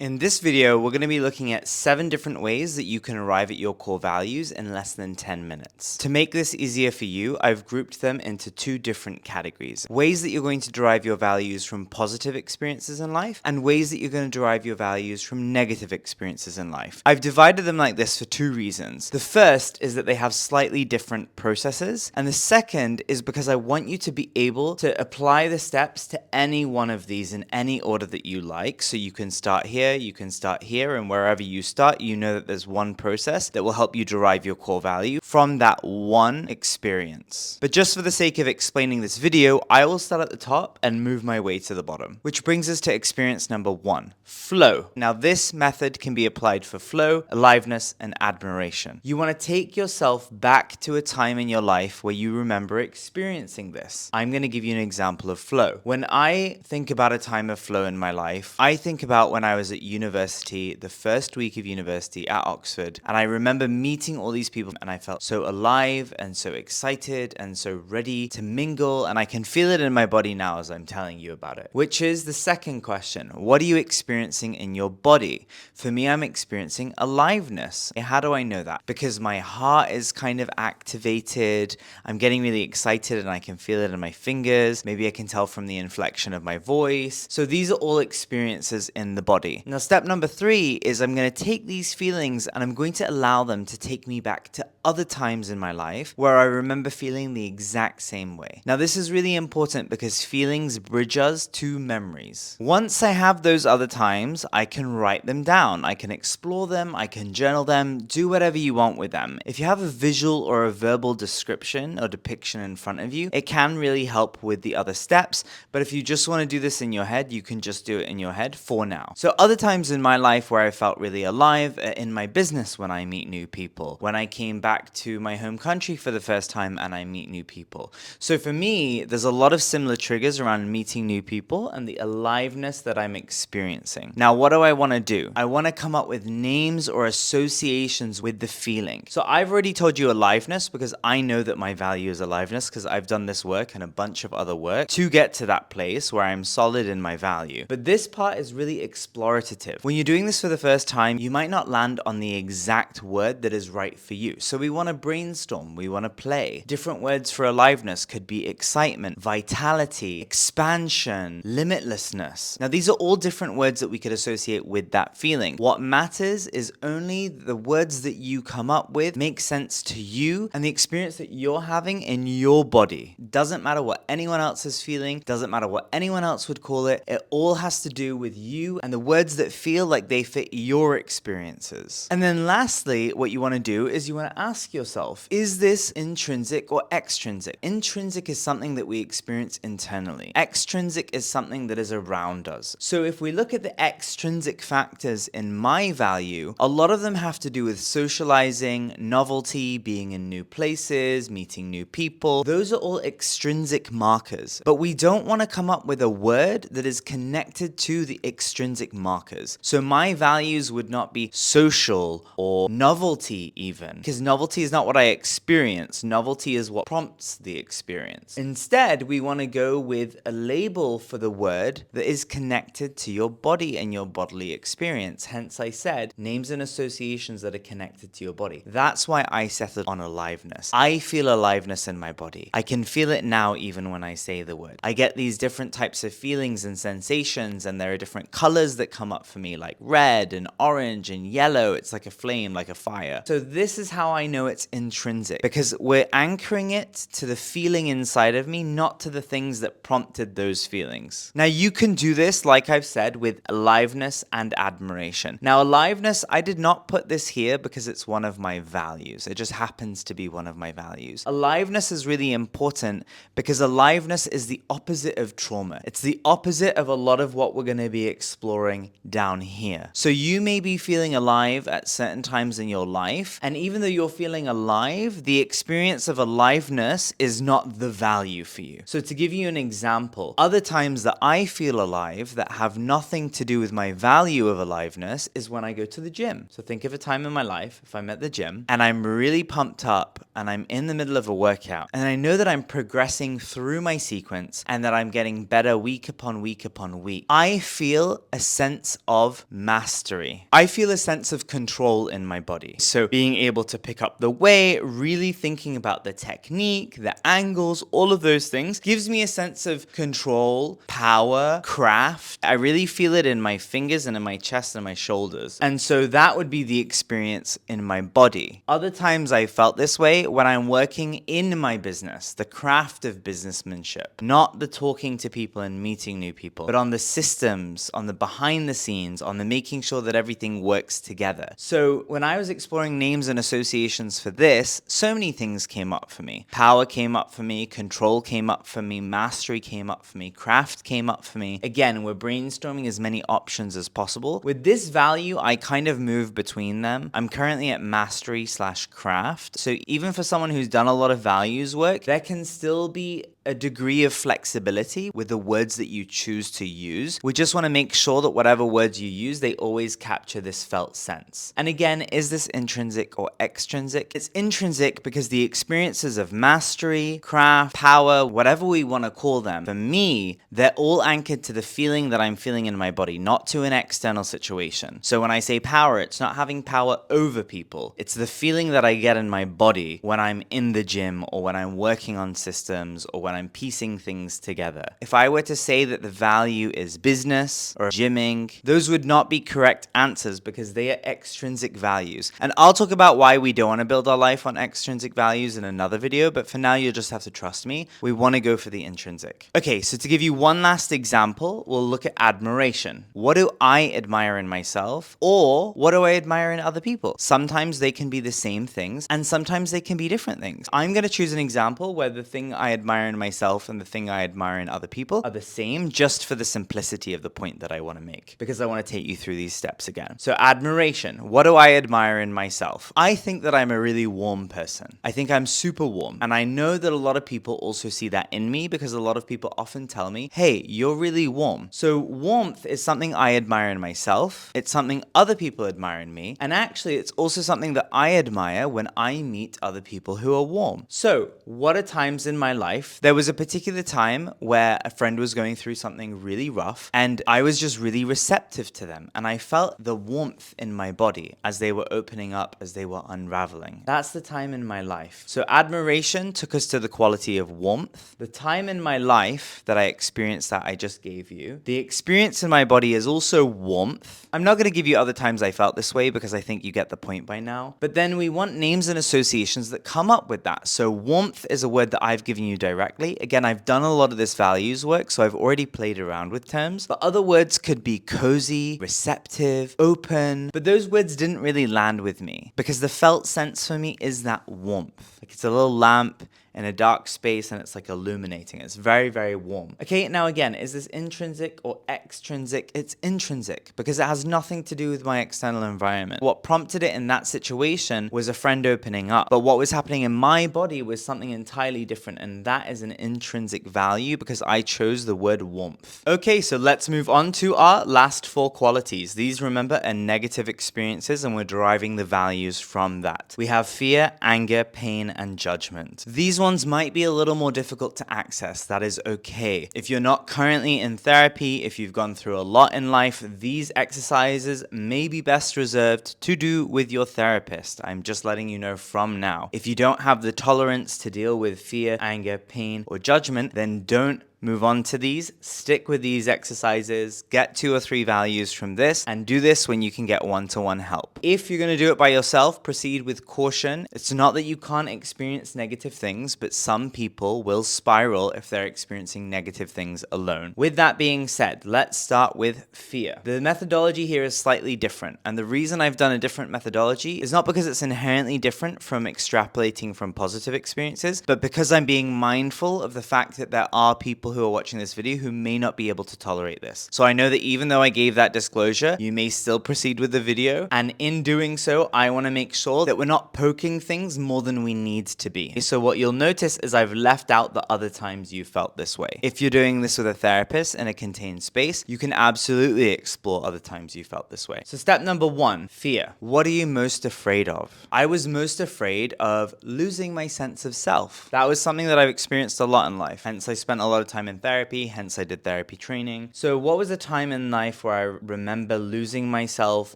In this video, we're going to be looking at 7 different ways that you can arrive at your core values in less than 10 minutes. To make this easier for you, I've grouped them into 2 different categories. Ways that you're going to derive your values from positive experiences in life, and ways that you're going to derive your values from negative experiences in life. I've divided them like this for 2 reasons. The first is that they have slightly different processes, and the second is because I want you to be able to apply the steps to any one of these in any order that you like. So you can start here, you can start here, and wherever you start, you know that there's one process that will help you derive your core value from that one experience. But just for the sake of explaining this video, I will start at the top and move my way to the bottom, which brings us to experience number 1, flow. Now this method can be applied for flow, aliveness, and admiration. You want to take yourself back to a time in your life where you remember experiencing this. I'm going to give you an example of flow. When I think about a time of flow in my life, I think about when I was at university, the first week of university at Oxford, and I remember meeting all these people and I felt so alive and so excited and so ready to mingle, and I can feel it in my body now as I'm telling you about it. Which is the second question. What are you experiencing in your body? For me, I'm experiencing aliveness. How do I know that? Because my heart is kind of activated, I'm getting really excited and I can feel it in my fingers. Maybe I can tell from the inflection of my voice. So these are all experiences in the body. Now, step number 3 is I'm going to take these feelings and I'm going to allow them to take me back to other times in my life where I remember feeling the exact same way. Now, this is really important because feelings bridge us to memories. Once I have those other times, I can write them down. I can explore them, I can journal them, do whatever you want with them. If you have a visual or a verbal description or depiction in front of you, it can really help with the other steps. But if you just want to do this in your head, you can just do it in your head for now. So other times in my life where I felt really alive, in my business when I meet new people, when I came back to my home country for the first time and I meet new people. So for me, there's a lot of similar triggers around meeting new people and the aliveness that I'm experiencing. Now, what do I want to do? I want to come up with names or associations with the feeling. So I've already told you aliveness because I know that my value is aliveness because I've done this work and a bunch of other work to get to that place where I'm solid in my value. But this part is really explorative. When you're doing this for the first time, you might not land on the exact word that is right for you. So we want to brainstorm, we want to play. Different words for aliveness could be excitement, vitality, expansion, limitlessness. Now these are all different words that we could associate with that feeling. What matters is only the words that you come up with make sense to you and the experience that you're having in your body. Doesn't matter what anyone else is feeling, doesn't matter what anyone else would call it. It all has to do with you and the words that feel like they fit your experiences. And then lastly, what you want to do is you want to ask yourself, is this intrinsic or extrinsic? Intrinsic is something that we experience internally. Extrinsic is something that is around us. So if we look at the extrinsic factors in my value, a lot of them have to do with socializing, novelty, being in new places, meeting new people. Those are all extrinsic markers. But we don't want to come up with a word that is connected to the extrinsic markers. So my values would not be social or novelty even, because novelty is not what I experience. Novelty is what prompts the experience. Instead, we want to go with a label for the word that is connected to your body and your bodily experience. Hence, I said names and associations that are connected to your body. That's why I settled on aliveness. I feel aliveness in my body. I can feel it now even when I say the word. I get these different types of feelings and sensations, and there are different colors that come up for me, like red and orange and yellow. It's like a flame, like a fire. So this is how I know it's intrinsic, because we're anchoring it to the feeling inside of me, not to the things that prompted those feelings. Now you can do this, like I've said, with aliveness and admiration. Now aliveness, I did not put this here because it's one of my values. It just happens to be one of my values. Aliveness is really important because aliveness is the opposite of trauma. It's the opposite of a lot of what we're going to be exploring down here. So you may be feeling alive at certain times in your life, and even though you're feeling alive, the experience of aliveness is not the value for you. So to give you an example, other times that I feel alive that have nothing to do with my value of aliveness is when I go to the gym. So think of a time in my life, if I'm at the gym and I'm really pumped up and I'm in the middle of a workout and I know that I'm progressing through my sequence and that I'm getting better week upon week upon week, I feel a sense of mastery. I feel a sense of control in my body. So being able to pick up the weight, really thinking about the technique, the angles, all of those things gives me a sense of control, power, craft. I really feel it in my fingers and in my chest and my shoulders. And so that would be the experience in my body. Other times I felt this way when I'm working in my business, the craft of businessmanship, not the talking to people and meeting new people, but on the systems, on the behind the scenes, on the making sure that everything works together. So when I was exploring names and associations for this, so many things came up for me. Power came up for me, control came up for me, mastery came up for me, craft came up for me. Again, we're brainstorming as many options as possible. With this value, I kind of move between them. I'm currently at mastery/craft. So even for someone who's done a lot of values work, there can still be a degree of flexibility with the words that you choose to use. We just want to make sure that whatever words you use, they always capture this felt sense. And again, is this intrinsic or extrinsic? It's intrinsic because the experiences of mastery, craft, power, whatever we want to call them, for me, they're all anchored to the feeling that I'm feeling in my body, not to an external situation. So when I say power, it's not having power over people. It's the feeling that I get in my body when I'm in the gym or when I'm working on systems or when I'm piecing things together. If I were to say that the value is business or gymming, those would not be correct answers because they are extrinsic values. And I'll talk about why we don't want to build our life on extrinsic values in another video, but for now you'll just have to trust me. We want to go for the intrinsic. Okay, so to give you one last example, we'll look at admiration. What do I admire in myself, or what do I admire in other people? Sometimes they can be the same things, and sometimes they can be different things. I'm going to choose an example where the thing I admire in myself and the thing I admire in other people are the same, just for the simplicity of the point that I want to make, because I want to take you through these steps again. So admiration, what do I admire in myself? I think that I'm a really warm person. I think I'm super warm, and I know that a lot of people also see that in me because a lot of people often tell me, hey, you're really warm. So warmth is something I admire in myself, it's something other people admire in me, and actually it's also something that I admire when I meet other people who are warm. So what are times in my life? There was a particular time where a friend was going through something really rough and I was just really receptive to them, and I felt the warmth in my body as they were opening up, as they were unraveling. That's the time in my life. So admiration took us to the quality of warmth. The time in my life that I experienced that I just gave you, the experience in my body is also warmth. I'm not going to give you other times I felt this way because I think you get the point by now. But then we want names and associations that come up with that. So warmth is a word that I've given you directly. Again, I've done a lot of this values work, so I've already played around with terms. But other words could be cozy, receptive, open. But those words didn't really land with me because the felt sense for me is that warmth. Like it's a little lamp in a dark space and it's like illuminating. It's very, very warm. Okay, now again, is this intrinsic or extrinsic? It's intrinsic because it has nothing to do with my external environment. What prompted it in that situation was a friend opening up. But what was happening in my body was something entirely different, and that is an intrinsic value because I chose the word warmth. Okay, so let's move on to our last 4 qualities. These, remember, are negative experiences and we're deriving the values from that. We have fear, anger, pain, and judgment. These ones might be a little more difficult to access. That is okay. If you're not currently in therapy, if you've gone through a lot in life, these exercises may be best reserved to do with your therapist. I'm just letting you know from now. If you don't have the tolerance to deal with fear, anger, pain, or judgment, then don't move on to these. Stick with these exercises, get 2 or 3 values from this, and do this when you can get one-to-one help. If you're going to do it by yourself, proceed with caution. It's not that you can't experience negative things, but some people will spiral if they're experiencing negative things alone. With that being said, let's start with fear. The methodology here is slightly different, and the reason I've done a different methodology is not because it's inherently different from extrapolating from positive experiences, but because I'm being mindful of the fact that there are people people who are watching this video who may not be able to tolerate this. So I know that even though I gave that disclosure, you may still proceed with the video. And in doing so, I want to make sure that we're not poking things more than we need to be. So what you'll notice is I've left out the other times you felt this way. If you're doing this with a therapist in a contained space, you can absolutely explore other times you felt this way. So step number 1, fear. What are you most afraid of? I was most afraid of losing my sense of self. That was something that I've experienced a lot in life. Hence, I spent a lot of time in therapy. Hence, I did therapy training. So what was a time in life where I remember losing myself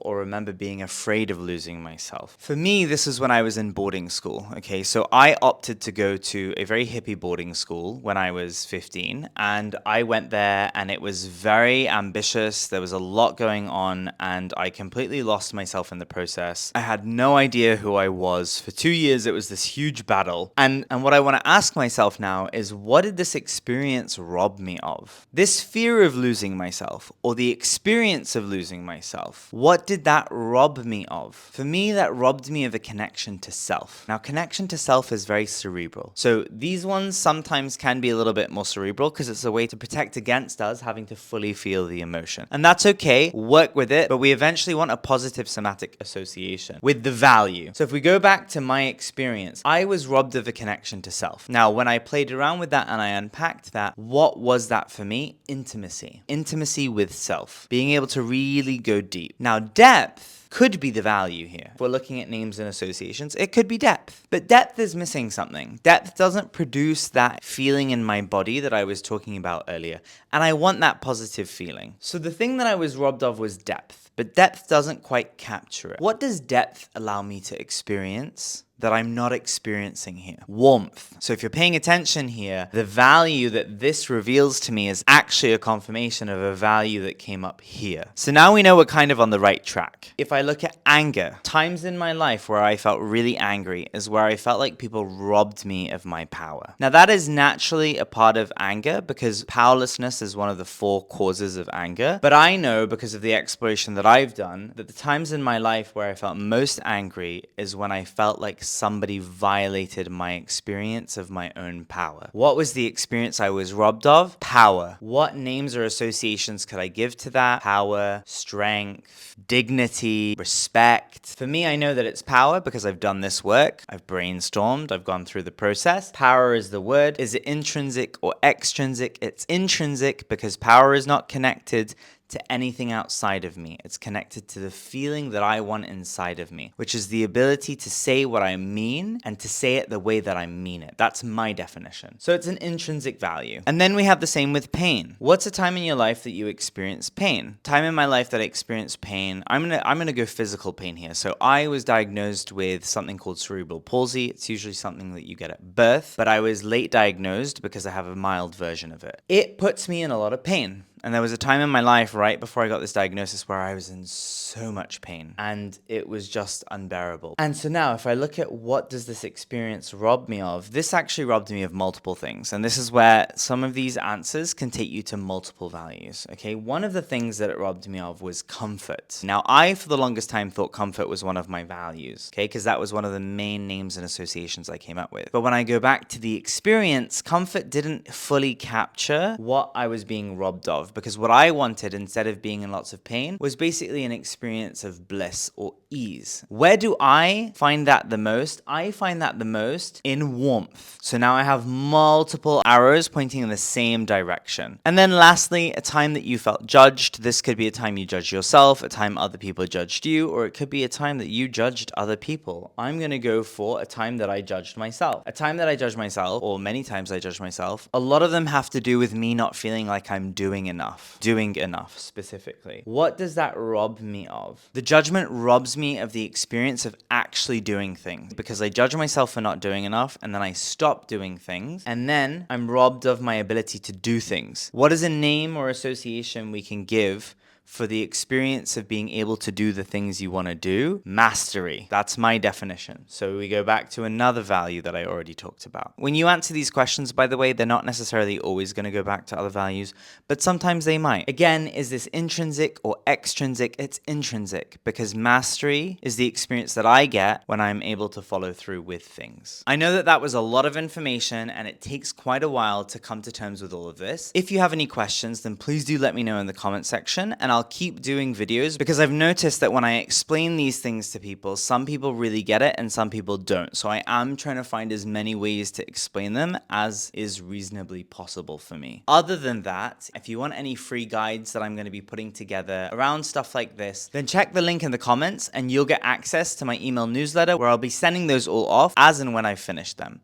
or remember being afraid of losing myself? For me, this is when I was in boarding school. Okay, so I opted to go to a very hippie boarding school when I was 15, and I went there and it was very ambitious. There was a lot going on and I completely lost myself in the process. I had no idea who I was. For 2 years, it was this huge battle. And what I want to ask myself now is, what did this experience rob me of? This fear of losing myself, or the experience of losing myself, what did that rob me of? For me, that robbed me of a connection to self. Now, connection to self is very cerebral. So these ones sometimes can be a little bit more cerebral because it's a way to protect against us having to fully feel the emotion. And that's okay, work with it, but we eventually want a positive somatic association with the value. So if we go back to my experience, I was robbed of a connection to self. Now, when I played around with that and I unpacked that, what was that for me? Intimacy. Intimacy with self. Being able to really go deep. Now, depth could be the value here. If we're looking at names and associations, it could be depth. But depth is missing something. Depth doesn't produce that feeling in my body that I was talking about earlier. And I want that positive feeling. So the thing that I was robbed of was depth. But depth doesn't quite capture it. What does depth allow me to experience that I'm not experiencing here? Warmth. So if you're paying attention here, the value that this reveals to me is actually a confirmation of a value that came up here. So now we know we're kind of on the right track. If I look at anger, times in my life where I felt really angry is where I felt like people robbed me of my power. Now that is naturally a part of anger because powerlessness is one of the 4 causes of anger. But I know because of the exploration that I've done that the times in my life where I felt most angry is when I felt like somebody violated my experience of my own power. What was the experience I was robbed of? Power. What names or associations could I give to that? Power, strength, dignity, respect. For me, I know that it's power because I've done this work. I've brainstormed. I've gone through the process. Power is the word. Is it intrinsic or extrinsic? It's intrinsic because power is not connected to anything outside of me. It's connected to the feeling that I want inside of me, which is the ability to say what I mean and to say it the way that I mean it. That's my definition. So it's an intrinsic value. And then we have the same with pain. What's a time in your life that you experience pain? Time in my life that I experienced pain, I'm gonna go physical pain here. So I was diagnosed with something called cerebral palsy. It's usually something that you get at birth, but I was late diagnosed because I have a mild version of it. It puts me in a lot of pain. And there was a time in my life right before I got this diagnosis where I was in so much pain and it was just unbearable. And so now if I look at what does this experience rob me of, this actually robbed me of multiple things. And this is where some of these answers can take you to multiple values. Okay, one of the things that it robbed me of was comfort. Now I, for the longest time, thought comfort was one of my values, okay, because that was one of the main names and associations I came up with. But when I go back to the experience, comfort didn't fully capture what I was being robbed of. Because what I wanted, instead of being in lots of pain, was basically an experience of bliss or ease. Where do I find that the most? I find that the most in warmth. So now I have multiple arrows pointing in the same direction. And then lastly, a time that you felt judged. This could be a time you judged yourself, a time other people judged you, or it could be a time that you judged other people. I'm going to go for a time that I judged myself. A time that I judged myself, or many times I judged myself, a lot of them have to do with me not feeling like I'm doing enough. Doing enough specifically. What does that rob me of? The judgment robs me of the experience of actually doing things because I judge myself for not doing enough and then I stop doing things and then I'm robbed of my ability to do things. What is a name or association we can give for the experience of being able to do the things you want to do? Mastery. That's my definition. So we go back to another value that I already talked about. When you answer these questions, by the way, they're not necessarily always going to go back to other values, but sometimes they might. Again, is this intrinsic or extrinsic? It's intrinsic, because mastery is the experience that I get when I'm able to follow through with things. I know that that was a lot of information and it takes quite a while to come to terms with all of this. If you have any questions, then please do let me know in the comment section, and I'll keep doing videos, because I've noticed that when I explain these things to people, some people really get it and some people don't. So I am trying to find as many ways to explain them as is reasonably possible for me. Other than that, if you want any free guides that I'm going to be putting together around stuff like this, then check the link in the comments and you'll get access to my email newsletter, where I'll be sending those all off as and when I finish them.